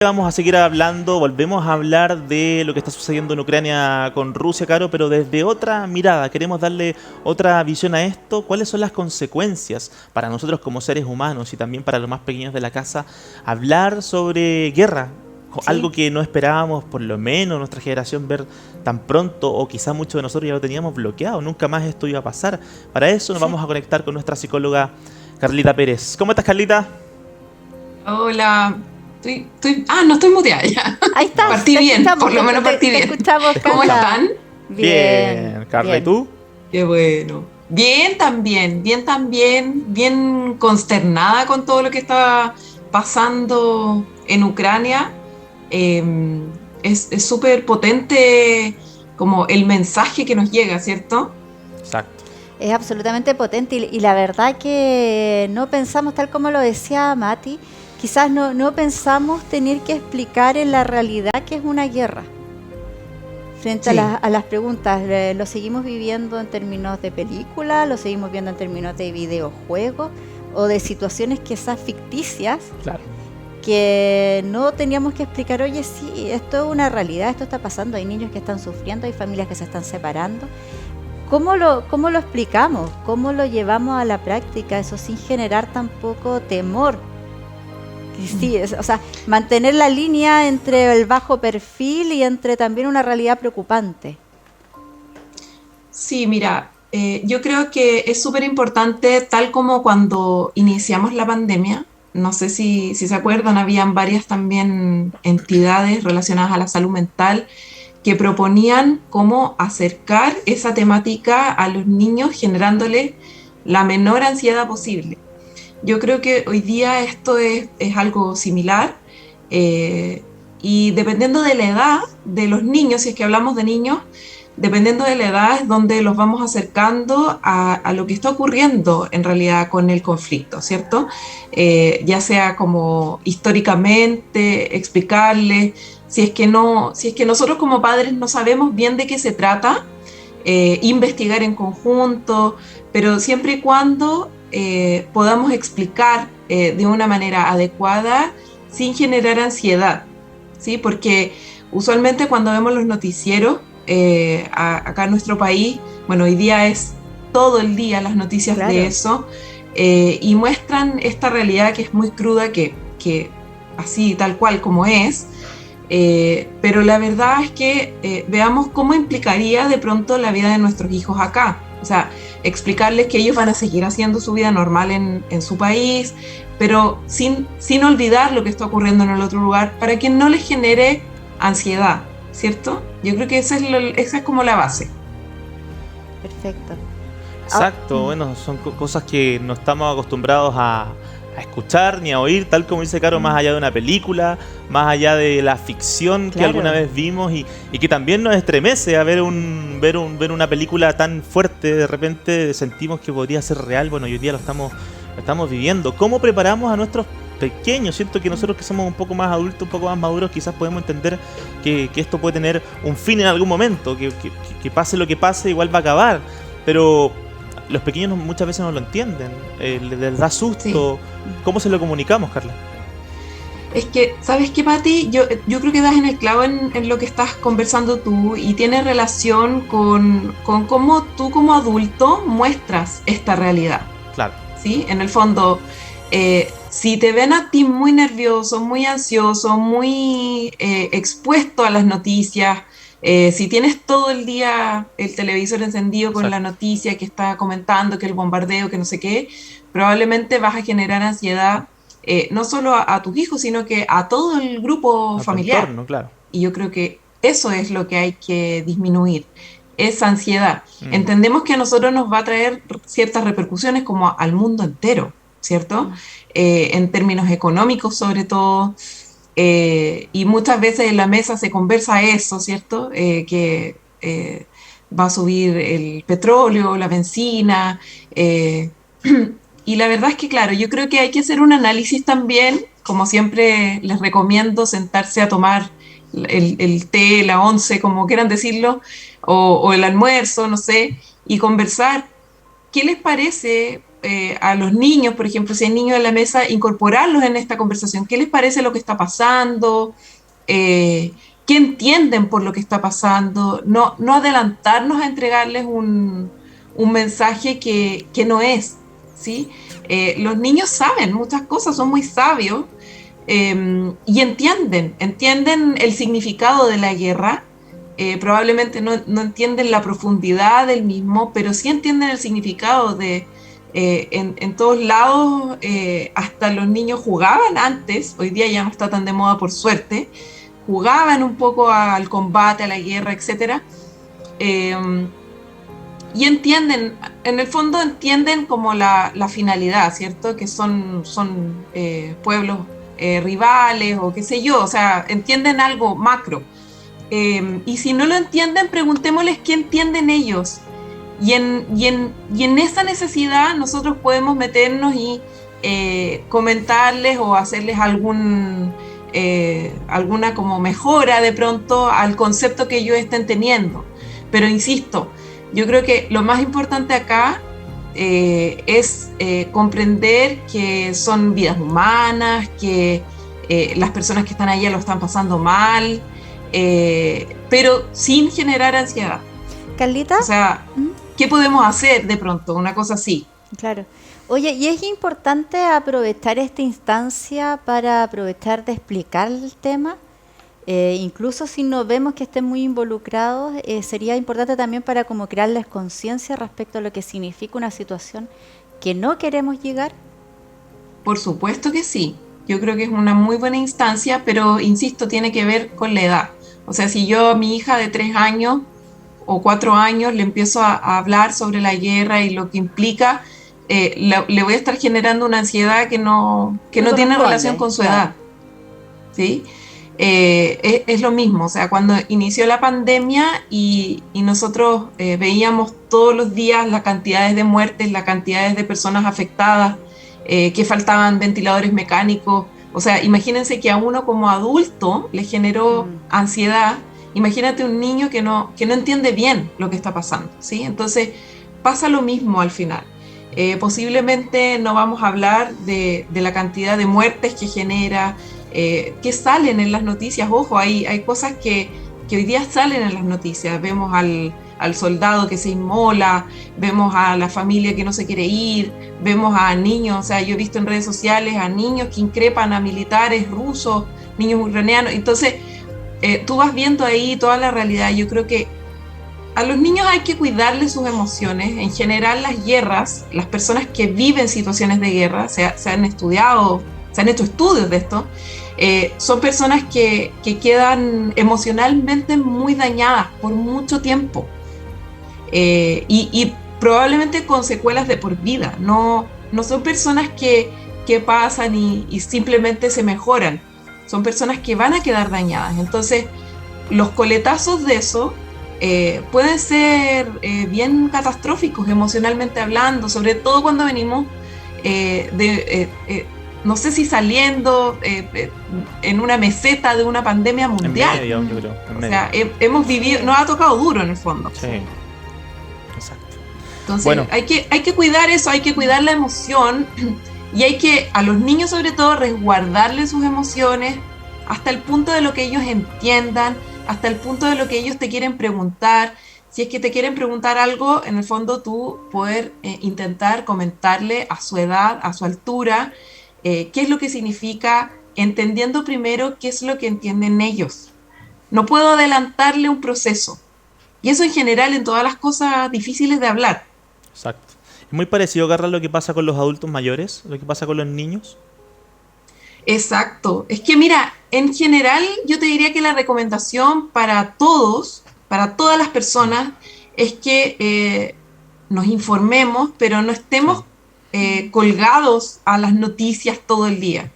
Vamos a seguir hablando, volvemos a hablar de lo que está sucediendo en Ucrania con Rusia, Caro, pero desde otra mirada. Queremos darle otra visión a esto. ¿Cuáles son las consecuencias para nosotros como seres humanos y también para los más pequeños de la casa? Hablar sobre guerra, algo Sí, que no esperábamos, por lo menos nuestra generación, ver tan pronto, o quizás muchos de nosotros ya lo teníamos bloqueado. Nunca más esto iba a pasar. Para eso nos sí. vamos a conectar con nuestra psicóloga Carlita Pérez. ¿Cómo estás, Carlita? Hola. No estoy muteada ya. Ahí estás, Partí te bien, escuchamos, por lo menos partí te bien. escuchamos, ¿Cómo Carla. están? Bien, Bien, Carla, ¿y bien. tú? Qué bueno. Bien también, bien consternada con todo lo que está pasando en Ucrania. Eh, es súper potente como el mensaje que nos llega, ¿cierto? Exacto. Es absolutamente potente y la verdad que no pensamos, tal como lo decía Mati, quizás no pensamos tener que explicar en la realidad que es una guerra. Frente a, Sí. a las preguntas, ¿lo seguimos viviendo en términos de película? ¿Lo seguimos viendo en términos de videojuegos? ¿O de situaciones quizás ficticias Claro. que no teníamos que explicar? Oye, sí, esto es una realidad, esto está pasando, hay niños que están sufriendo, hay familias que se están separando. ¿Cómo lo explicamos? ¿Cómo lo llevamos a la práctica? Eso sin generar tampoco temor. Que sí, o sea, mantener la línea entre el bajo perfil y entre también una realidad preocupante. Sí, mira, yo creo que es súper importante, tal como cuando iniciamos la pandemia, no sé si se acuerdan, habían varias también entidades relacionadas a la salud mental que proponían cómo acercar esa temática a los niños generándoles la menor ansiedad posible. Yo creo que hoy día esto es algo similar, eh, y dependiendo de la edad de los niños, si es que hablamos de niños, dependiendo de la edad es donde los vamos acercando a lo que está ocurriendo en realidad con el conflicto, ¿cierto? Ya sea como históricamente, explicarles, si es que nosotros como padres no sabemos bien de qué se trata, investigar en conjunto, pero siempre y cuando podamos explicar de una manera adecuada sin generar ansiedad, ¿sí? Porque usualmente cuando vemos los noticieros, acá en nuestro país, bueno, hoy día es todo el día las noticias de Claro. eso, y muestran esta realidad que es muy cruda, que así tal cual como es, pero la verdad es que veamos cómo implicaría de pronto la vida de nuestros hijos acá. O sea, explicarles que ellos van a seguir haciendo su vida normal en su país, pero sin olvidar lo que está ocurriendo en el otro lugar para que no les genere ansiedad, ¿cierto? Yo creo que esa es como la base. Perfecto. Ah, Exacto, bueno, son cosas que no estamos acostumbrados a escuchar ni a oír, tal como dice Caro, más allá de una película, más allá de la ficción que alguna claro. vez vimos y que también nos estremece a ver una película tan fuerte, de repente sentimos que podría ser real. Bueno, hoy día lo estamos viviendo. ¿Cómo preparamos a nuestros pequeños? Siento que nosotros que somos un poco más adultos, un poco más maduros, quizás podemos entender que esto puede tener un fin en algún momento, que pase lo que pase, igual va a acabar, pero los pequeños muchas veces no lo entienden, les da Sí. susto. ¿Cómo se lo comunicamos, Carla? Es que, ¿sabes qué, Pati? Yo creo que das en el clavo en lo que estás conversando tú y tiene relación con cómo tú como adulto muestras esta realidad, Claro, ¿sí? En el fondo, si te ven a ti muy nervioso, muy ansioso, muy expuesto a las noticias, si tienes todo el día el televisor encendido con la exacto. noticia que está comentando, que el bombardeo, que no sé qué, probablemente vas a generar ansiedad, no solo a tus hijos, sino que a todo el grupo A tu familiar. entorno, claro. Y yo creo que eso es lo que hay que disminuir, esa ansiedad. Mm, Entendemos que a nosotros nos va a traer ciertas repercusiones como al mundo entero, ¿cierto? Mm. En términos económicos sobre todo, y muchas veces en la mesa se conversa eso, ¿cierto? Que va a subir el petróleo, la benzina, y la verdad es que, claro, yo creo que hay que hacer un análisis también, como siempre les recomiendo sentarse a tomar el té, la once, como quieran decirlo, o el almuerzo, no sé, y conversar. ¿Qué les parece? a los niños, por ejemplo, si hay niños en la mesa, incorporarlos en esta conversación. ¿Qué les parece lo que está pasando? ¿Qué entienden por lo que está pasando? No adelantarnos a entregarles un mensaje que no es, ¿sí? Los niños saben muchas cosas, son muy sabios, y entienden el significado de la guerra. Probablemente no entienden la profundidad del mismo, pero sí entienden el significado de, en todos lados, hasta los niños jugaban antes, hoy día ya no está tan de moda por suerte, jugaban un poco al combate, a la guerra, etcétera. Y entienden, en el fondo entienden como la finalidad, ¿cierto? Que son pueblos rivales o qué sé yo, o sea, entienden algo macro. Y si no lo entienden, preguntémosles qué entienden ellos. Y en esa necesidad nosotros podemos meternos y comentarles o hacerles alguna como mejora de pronto al concepto que ellos estén teniendo. Pero insisto, yo creo que lo más importante acá es comprender que son vidas humanas, que las personas que están allá lo están pasando mal, pero sin generar ansiedad. Carlita. O sea, ¿qué podemos hacer de pronto? Una cosa así. Claro. Oye, y es importante aprovechar esta instancia para aprovechar de explicar el tema. Incluso si no vemos que estén muy involucrados, sería importante también para como crearles conciencia respecto a lo que significa una situación que no queremos llegar. Por supuesto que sí. Yo creo que es una muy buena instancia, pero insisto, tiene que ver con la edad. O sea, si yo a mi hija de 3 años o 4 años le empiezo a hablar sobre la guerra y lo que implica, le voy a estar generando una ansiedad que no tiene relación con su edad. ¿Sí? Es lo mismo, o sea, cuando inició la pandemia y nosotros veíamos todos los días las cantidades de muertes, las cantidades de personas afectadas, que faltaban ventiladores mecánicos, o sea, imagínense que a uno como adulto le generó ansiedad, imagínate un niño que no entiende bien lo que está pasando, ¿sí? Entonces pasa lo mismo al final. Posiblemente no vamos a hablar de la cantidad de muertes que genera, que salen en las noticias. Ojo, hay cosas que hoy día salen en las noticias. Vemos al soldado que se inmola, vemos a la familia que no se quiere ir, vemos a niños, o sea, yo he visto en redes sociales a niños que increpan a militares rusos, niños ucranianos. Entonces, tú vas viendo ahí toda la realidad. Yo creo que a los niños hay que cuidarles sus emociones. En general, las guerras, las personas que viven situaciones de guerra, se han estudiado, se han hecho estudios de esto, son personas que quedan emocionalmente muy dañadas por mucho tiempo, y probablemente con secuelas de por vida. No son personas que pasan y simplemente se mejoran, son personas que van a quedar dañadas. Entonces, los coletazos de eso pueden ser bien catastróficos emocionalmente hablando, sobre todo cuando venimos no sé si saliendo en una meseta de una pandemia mundial. En medio, yo creo. O sea, hemos vivido, nos ha tocado duro en el fondo. Sí, exacto. Entonces, bueno, hay que cuidar eso, hay que cuidar la emoción, y hay que, a los niños sobre todo, resguardarles sus emociones hasta el punto de lo que ellos entiendan, hasta el punto de lo que ellos te quieren preguntar. Si es que te quieren preguntar algo, en el fondo tú poder intentar comentarle a su edad, a su altura, qué es lo que significa, entendiendo primero qué es lo que entienden ellos. No puedo adelantarle un proceso. Y eso en general en todas las cosas difíciles de hablar. Exacto. Es muy parecido, Carla, a lo que pasa con los adultos mayores, lo que pasa con los niños. Exacto. Es que mira, en general yo te diría que la recomendación para todos, para todas las personas, es que nos informemos, pero no estemos colgados a las noticias todo el día.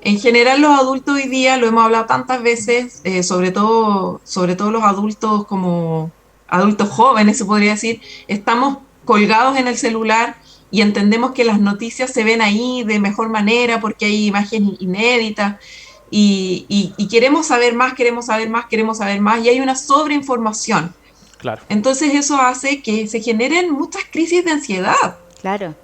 En general los adultos hoy día, lo hemos hablado tantas veces, sobre todo los adultos, como adultos jóvenes se podría decir, estamos colgados en el celular y entendemos que las noticias se ven ahí de mejor manera porque hay imágenes inéditas, y queremos saber más, y hay una sobreinformación. Claro. Entonces eso hace que se generen muchas crisis de ansiedad. Claro.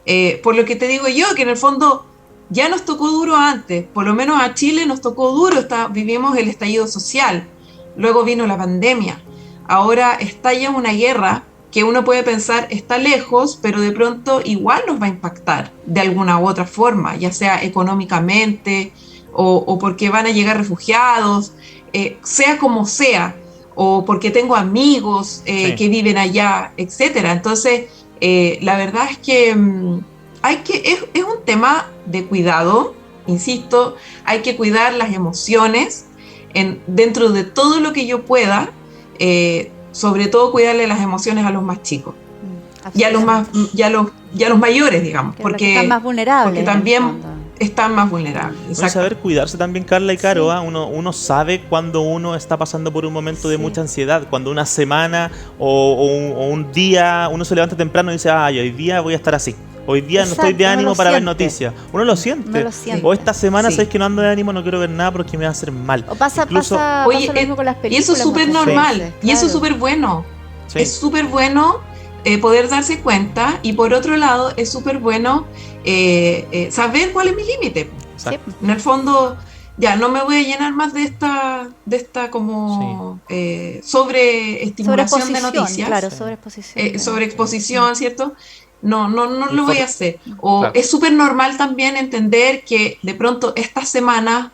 Por lo que te digo yo, que en el fondo ya nos tocó duro antes, por lo menos a Chile nos tocó duro, vivimos el estallido social, luego vino la pandemia, ahora estalla una guerra que uno puede pensar está lejos, pero de pronto igual nos va a impactar de alguna u otra forma, ya sea económicamente o porque van a llegar refugiados, sea como sea, o porque tengo amigos Sí. que viven allá, etcétera. Entonces, la verdad es que es un tema de cuidado, insisto, hay que cuidar las emociones dentro de todo lo que yo pueda, sobre todo cuidarle las emociones a los más chicos y a los mayores, digamos, que porque están más vulnerables. Porque también están más vulnerables. Bueno, saber cuidarse también, Carla y Caro, sí. Uno sabe cuando uno está pasando por un momento de mucha ansiedad, cuando una semana o un día uno se levanta temprano y dice, hoy día voy a estar así. Hoy día no estoy de ánimo para ver noticias. Uno lo siente. O esta semana sabes que no ando de ánimo, no quiero ver nada porque me va a hacer mal. O pasa lo mismo con las películas. Y eso es súper normal. Claro. Y eso es súper bueno. Sí. Es súper bueno poder darse cuenta. Y por otro lado, es súper bueno saber cuál es mi límite. En el fondo, ya no me voy a llenar más de esta como sobreestimulación de noticias. Claro, sobreexposición. Sobreexposición, ¿cierto? No lo voy a hacer. O claro. Es súper normal también entender que de pronto estas semanas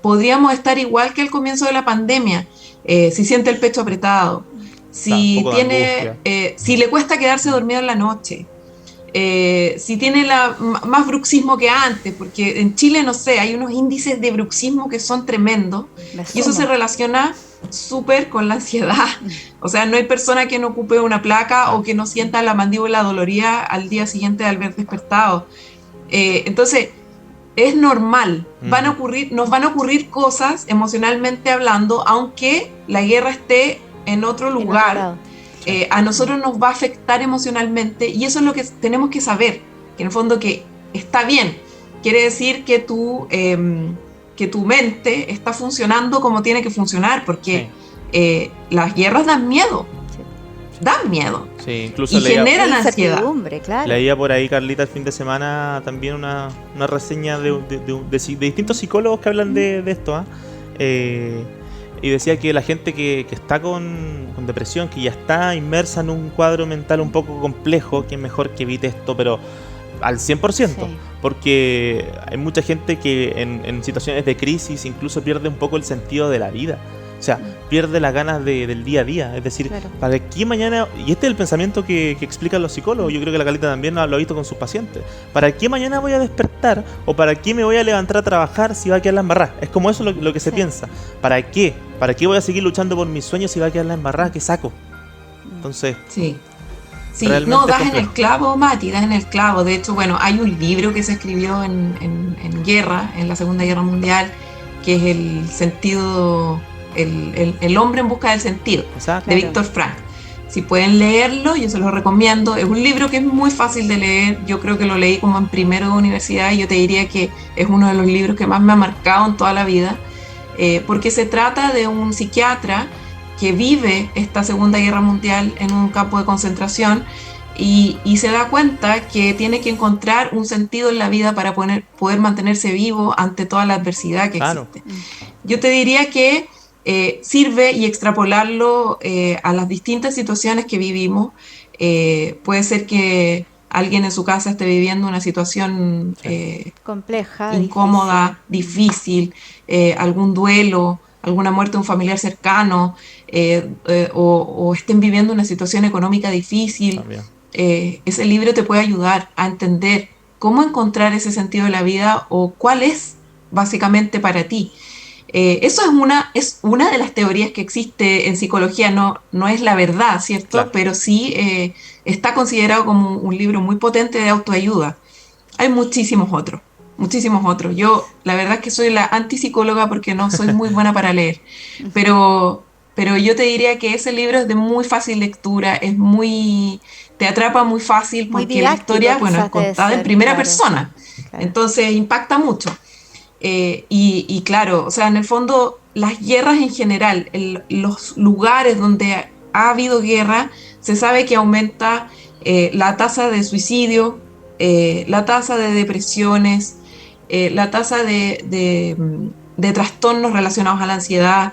podríamos estar igual que al comienzo de la pandemia. Si siente el pecho apretado, si le cuesta quedarse dormido en la noche, si tiene más bruxismo que antes, porque en Chile, no sé, hay unos índices de bruxismo que son tremendos y eso se relaciona súper con la ansiedad. O sea, no hay persona que no ocupe una placa o que no sienta la mandíbula dolorida al día siguiente de haber despertado. Entonces, es normal. Nos van a ocurrir cosas emocionalmente hablando, aunque la guerra esté en otro lugar. A nosotros nos va a afectar emocionalmente y eso es lo que tenemos que saber, que en el fondo que está bien. Quiere decir que tu mente está funcionando como tiene que funcionar, porque las guerras dan miedo. Dan miedo. Sí, incluso generan ansiedad. Claro. Leía por ahí, Carlita, el fin de semana también una reseña de distintos psicólogos que hablan de esto. Y decía que la gente que está con depresión, que ya está inmersa en un cuadro mental un poco complejo, que es mejor que evite esto, pero al 100%, porque hay mucha gente que en situaciones de crisis incluso pierde un poco el sentido de la vida. O sea, pierde las ganas del día a día. Es decir, ¿para qué mañana? Y este es el pensamiento que explican los psicólogos. Yo creo que la Carlita también lo ha visto con sus pacientes. ¿Para qué mañana voy a despertar? ¿O para qué me voy a levantar a trabajar si va a quedar la embarrada? Es como eso lo que se piensa. ¿Para qué? ¿Para qué voy a seguir luchando por mis sueños si va a quedar la embarrada? ¿Qué saco? Entonces... Sí, no, das en el clavo, Mati, das en el clavo. De hecho, bueno, hay un libro que se escribió en guerra, en la Segunda Guerra Mundial, que es el sentido... El hombre en busca del sentido. Exacto. De Víctor Frank. Si pueden leerlo, yo se lo recomiendo. Es un libro que es muy fácil de leer. Yo creo que lo leí como en primero de universidad y yo te diría que es uno de los libros que más me ha marcado en toda la vida, porque se trata de un psiquiatra que vive esta Segunda Guerra Mundial en un campo de concentración y se da cuenta que tiene que encontrar un sentido en la vida para poder mantenerse vivo ante toda la adversidad que existe. Yo te diría que sirve y extrapolarlo a las distintas situaciones que vivimos. Puede ser que alguien en su casa esté viviendo una situación compleja, incómoda, difícil, algún duelo, alguna muerte de un familiar cercano, o estén viviendo una situación económica difícil. Ese libro te puede ayudar a entender cómo encontrar ese sentido de la vida o cuál es básicamente para ti. Eso es una de las teorías que existe en psicología, no es la verdad, ¿cierto? Claro. Pero sí está considerado como un libro muy potente de autoayuda. Hay muchísimos otros. Yo, la verdad es que soy la antipsicóloga porque no soy muy buena para leer, pero yo te diría que ese libro es de muy fácil lectura, te atrapa muy fácil porque la historia, es contada en primera persona, entonces impacta mucho. Y claro, o sea, en el fondo las guerras en general, los lugares donde ha habido guerra, se sabe que aumenta la tasa de suicidio, la tasa de depresiones, la tasa de trastornos relacionados a la ansiedad,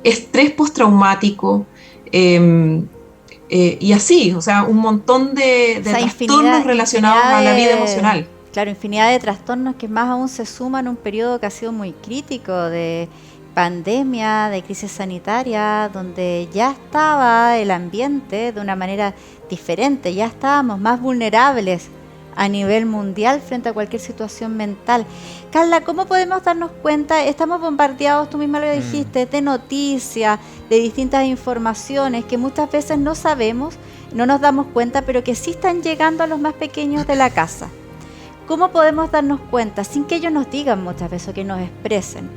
estrés postraumático, y así, o sea, un montón de trastornos relacionados a la vida emocional. Claro, infinidad de trastornos que más aún se suman en un periodo que ha sido muy crítico de pandemia, de crisis sanitaria, donde ya estaba el ambiente de una manera diferente, ya estábamos más vulnerables a nivel mundial frente a cualquier situación mental. Carla, ¿cómo podemos darnos cuenta? Estamos bombardeados, tú misma lo dijiste, de noticias, de distintas informaciones que muchas veces no sabemos, no nos damos cuenta, pero que sí están llegando a los más pequeños de la casa. ¿Cómo podemos darnos cuenta, sin que ellos nos digan muchas veces o que nos expresen,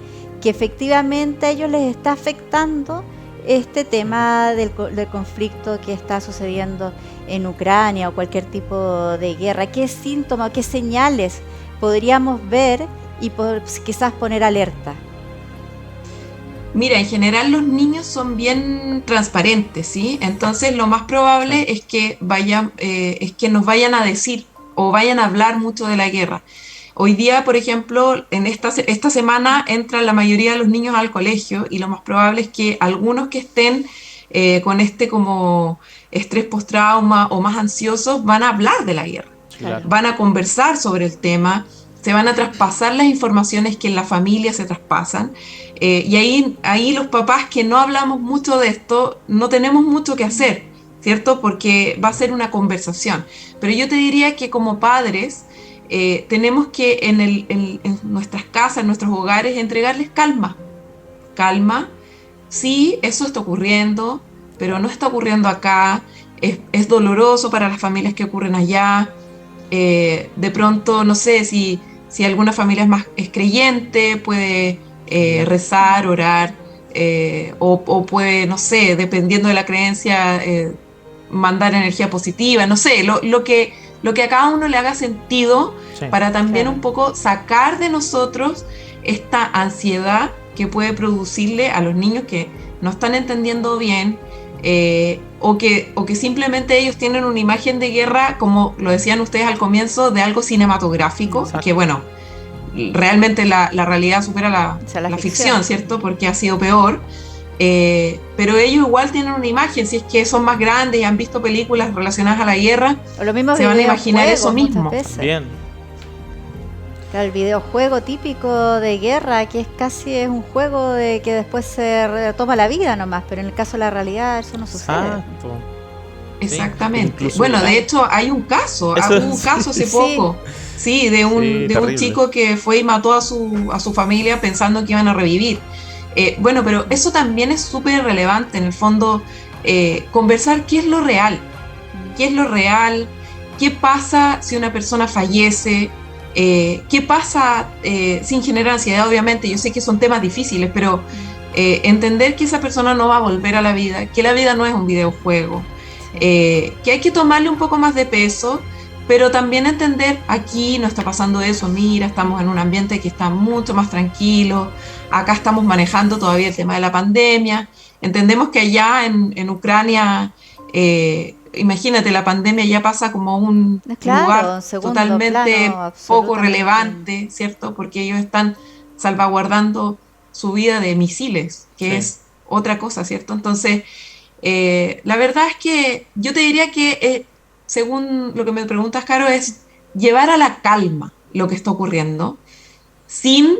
que efectivamente a ellos les está afectando este tema del conflicto que está sucediendo en Ucrania o cualquier tipo de guerra? ¿Qué síntomas, qué señales podríamos ver y quizás poner alerta? Mira, en general los niños son bien transparentes, ¿sí? Entonces lo más probable es que nos vayan a decir o vayan a hablar mucho de la guerra. Hoy día, por ejemplo, en esta semana entran la mayoría de los niños al colegio y lo más probable es que algunos que estén con como estrés postrauma o más ansiosos van a hablar de la guerra. Claro. Van a conversar sobre el tema, se van a traspasar las informaciones que en la familia se traspasan, y ahí los papás que no hablamos mucho de esto no tenemos mucho que hacer, ¿cierto? Porque va a ser una conversación. Pero yo te diría que como padres tenemos que en nuestras casas, en nuestros hogares, entregarles calma. Calma, sí, eso está ocurriendo, pero no está ocurriendo acá. Es doloroso para las familias que ocurren allá. De pronto, no sé, si alguna familia es creyente, puede rezar, orar, o puede, no sé, dependiendo de la creencia, mandar energía positiva, no sé, lo que a cada uno le haga sentido, sí, para también un poco sacar de nosotros esta ansiedad que puede producirle a los niños que no están entendiendo bien, o que simplemente ellos tienen una imagen de guerra, como lo decían ustedes al comienzo, de algo cinematográfico. Exacto. Que bueno, realmente la realidad supera la ficción, ¿cierto? Porque ha sido peor. Pero ellos igual tienen una imagen, si es que son más grandes y han visto películas relacionadas a la guerra, se van a imaginar eso mismo. Bien. El videojuego típico de guerra, que es un juego de que después se toma la vida nomás, pero en el caso de la realidad eso no sucede. Exacto. Exactamente. Sí, bueno, de hecho hay un caso, hace poco, sí, de un chico que fue y mató a su familia pensando que iban a revivir. Bueno, pero eso también es súper relevante, en el fondo, conversar qué es lo real, qué pasa si una persona fallece, qué pasa sin generar ansiedad, obviamente. Yo sé que son temas difíciles, pero entender que esa persona no va a volver a la vida, que la vida no es un videojuego, que hay que tomarle un poco más de peso, pero también entender, aquí no está pasando eso, mira, estamos en un ambiente que está mucho más tranquilo, acá estamos manejando todavía el tema de la pandemia, entendemos que allá en Ucrania, imagínate, la pandemia ya pasa como un lugar totalmente poco relevante, ¿cierto? Porque ellos están salvaguardando su vida de misiles, que es otra cosa, ¿cierto? Entonces, la verdad es que yo te diría que, según lo que me preguntas, Caro, es llevar a la calma lo que está ocurriendo, sin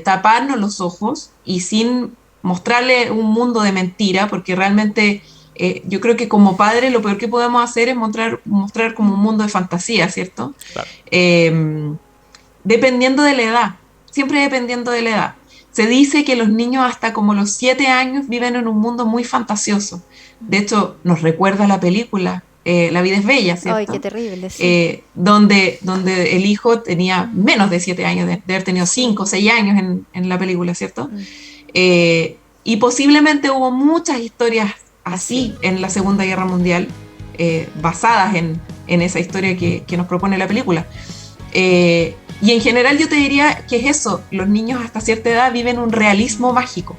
taparnos los ojos y sin mostrarle un mundo de mentira, porque realmente yo creo que como padre lo peor que podemos hacer es mostrar como un mundo de fantasía, ¿cierto? Claro. Dependiendo de la edad, siempre dependiendo de la edad. Se dice que los niños hasta como los 7 años viven en un mundo muy fantasioso. De hecho, nos recuerda la película La vida es bella, ¿cierto? Ay, qué terrible, sí. Donde el hijo tenía menos de 7 años, de haber tenido 5 o 6 años en la película, ¿cierto? Y posiblemente hubo muchas historias así en la Segunda Guerra Mundial, basadas en esa historia que nos propone la película. Y en general yo te diría que es eso, los niños hasta cierta edad viven un realismo mágico.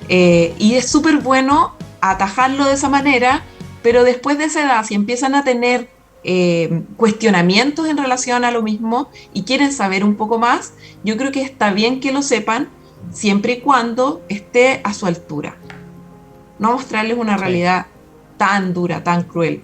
Y es súper bueno atajarlo de esa manera, pero después de esa edad, si empiezan a tener cuestionamientos en relación a lo mismo y quieren saber un poco más, yo creo que está bien que lo sepan siempre y cuando esté a su altura. No mostrarles una realidad tan dura, tan cruel.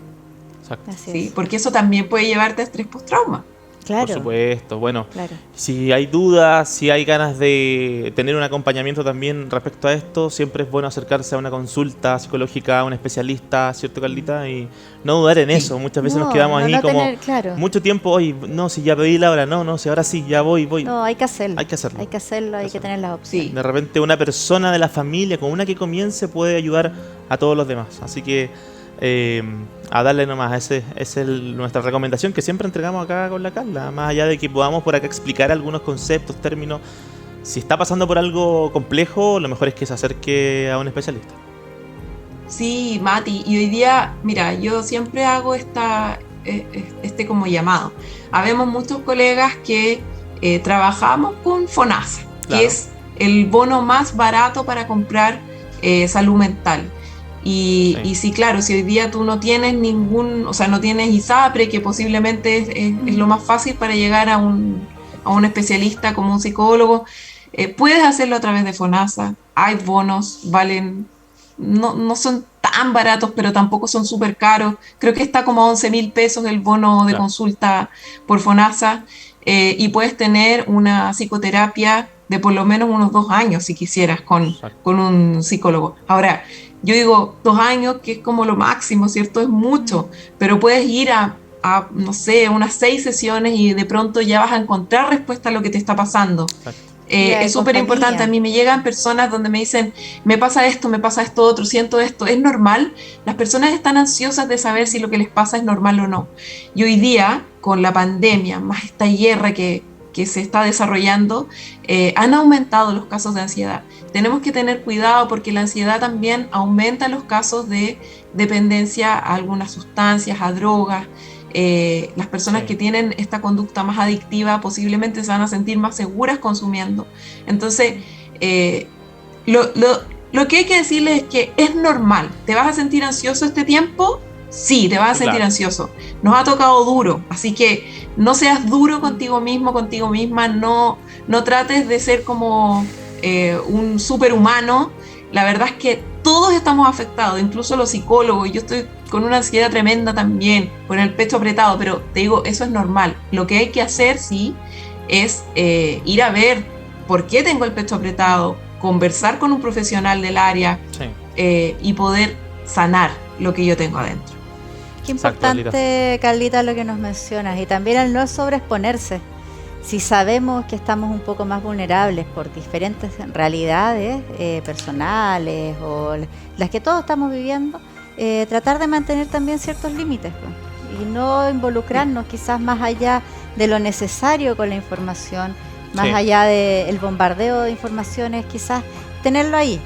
Exacto. ¿Sí? Porque eso también puede llevarte a estrés postrauma. Claro. Por supuesto, bueno, Claro. si hay dudas, si hay ganas de tener un acompañamiento también respecto a esto, siempre es bueno acercarse a una consulta psicológica, a un especialista, ¿cierto, Carlita? Y no dudar en eso. Muchas veces nos quedamos ahí como claro. mucho tiempo, hoy no, si ya pedí la hora, no, si ahora sí, ya voy. No, hay que hacerlo. Hay que hacerlo. Hay que hacerlo, hay que tener las opciones. Sí. De repente una persona de la familia, con una que comience, puede ayudar a todos los demás. Así que a darle nomás, esa es nuestra recomendación que siempre entregamos acá con la Carla, más allá de que podamos por acá explicar algunos conceptos, términos. Si está pasando por algo complejo, lo mejor es que se acerque a un especialista. Sí, Mati, y hoy día, mira, yo siempre hago este como llamado. Habemos muchos colegas que trabajamos con FONASA, Claro. que es el bono más barato para comprar salud mental. Sí. Y sí, claro, si hoy día tú no tienes o sea, no tienes ISAPRE, que posiblemente es lo más fácil para llegar a un especialista como un psicólogo, puedes hacerlo a través de FONASA. Hay bonos, valen, no son tan baratos, pero tampoco son súper caros. Creo que está como a 11.000 pesos el bono de Claro. consulta por FONASA, y puedes tener una psicoterapia de por lo menos unos 2 años, si quisieras, con un psicólogo. Ahora, yo digo 2 años, que es como lo máximo, ¿cierto? Es mucho, pero puedes ir a no sé, unas 6 sesiones y de pronto ya vas a encontrar respuesta a lo que te está pasando. Es súper importante. A mí me llegan personas donde me dicen, me pasa esto otro, siento esto. Es normal. Las personas están ansiosas de saber si lo que les pasa es normal o no. Y hoy día, con la pandemia, más esta guerra que se está desarrollando, han aumentado los casos de ansiedad. Tenemos que tener cuidado porque la ansiedad también aumenta los casos de dependencia a algunas sustancias, a drogas. Las personas que tienen esta conducta más adictiva posiblemente se van a sentir más seguras consumiendo. Entonces, lo que hay que decirles es que es normal. ¿Te vas a sentir ansioso este tiempo? Sí, te vas a sentir ansioso. Nos ha tocado duro, así que no seas duro contigo mismo, contigo misma. No trates de ser como un superhumano. La verdad es que todos estamos afectados, incluso los psicólogos. Yo estoy con una ansiedad tremenda también, con el pecho apretado, pero te digo, eso es normal. Lo que hay que hacer, sí, es ir a ver por qué tengo el pecho apretado, conversar con un profesional del área, y poder sanar lo que yo tengo adentro. Qué importante, Carlita, lo que nos mencionas, y también el no sobreexponerse. Si sabemos que estamos un poco más vulnerables por diferentes realidades personales o las que todos estamos viviendo, tratar de mantener también ciertos límites, pues, y no involucrarnos quizás más allá de lo necesario con la información, más allá del bombardeo de informaciones, quizás tenerlo ahí,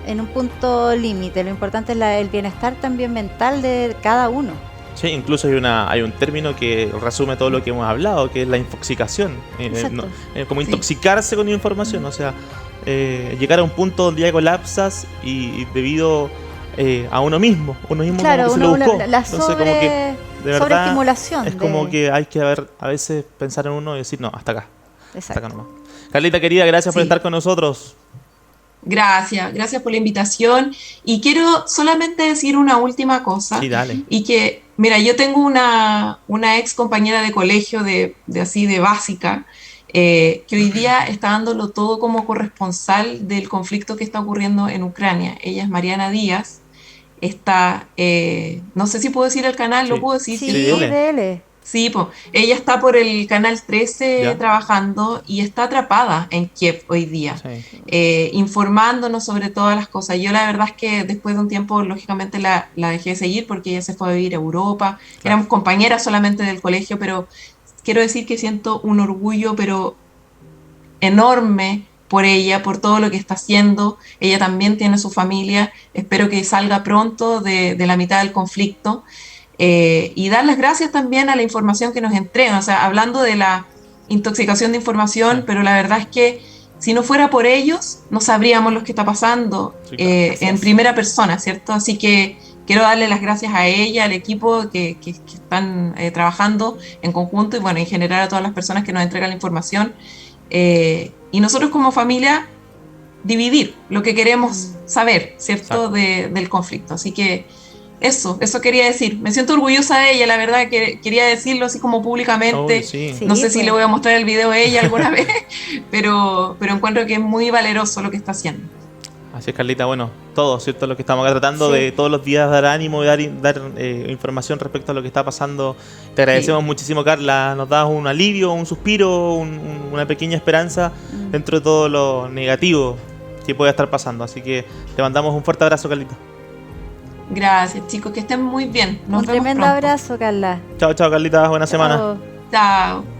en un punto límite. Lo importante es el bienestar también mental de cada uno. Sí, incluso hay un término que resume todo lo que hemos hablado, que es la infoxicación. Como intoxicarse con información, o sea, llegar a un punto donde ya colapsas y debido a uno mismo claro, como que se lo buscó. La sobreestimulación. Es como que hay que a veces pensar en uno y decir, no, hasta acá. Hasta acá nomás. Carlita querida, gracias por estar con nosotros. Gracias por la invitación. Y quiero solamente decir una última cosa. Sí, dale. Y que, mira, yo tengo una ex compañera de colegio de básica, que hoy día está dándolo todo como corresponsal del conflicto que está ocurriendo en Ucrania. Ella es Mariana Díaz. Está, no sé si puedo decir el canal, ¿lo puedo decir? Sí, dele. Sí, pues ella está por el canal 13 trabajando y está atrapada en Kiev hoy día, informándonos sobre todas las cosas. Yo la verdad es que después de un tiempo, lógicamente, la dejé de seguir porque ella se fue a vivir a Europa. Éramos compañeras solamente del colegio, pero quiero decir que siento un orgullo, pero enorme por ella, por todo lo que está haciendo. Ella también tiene su familia. Espero que salga pronto de la mitad del conflicto. Y dar las gracias también a la información que nos entregan, o sea, hablando de la intoxicación de información, pero la verdad es que si no fuera por ellos, no sabríamos lo que está pasando en primera persona, ¿cierto? Así que quiero darle las gracias a ella, al equipo que están trabajando en conjunto y bueno, en general a todas las personas que nos entregan la información. Y nosotros como familia dividir lo que queremos saber, ¿cierto? Del conflicto. Así que eso quería decir. Me siento orgullosa de ella, la verdad, que quería decirlo así como públicamente. Sí. No sé pues. si le voy a mostrar el video a ella alguna vez, pero encuentro que es muy valeroso lo que está haciendo. Así es, Carlita, bueno, todo, ¿cierto? Lo que estamos acá tratando Sí. de todos los días dar ánimo y dar información respecto a lo que está pasando. Te agradecemos muchísimo, Carla. Nos das un alivio, un suspiro, una pequeña esperanza dentro de todo lo negativo que pueda estar pasando. Así que te mandamos un fuerte abrazo, Carlita. Gracias, chicos, que estén muy bien. Nos Un vemos tremendo pronto. abrazo, Carla. Chao, Carlita. Buena semana. Chao. Chao.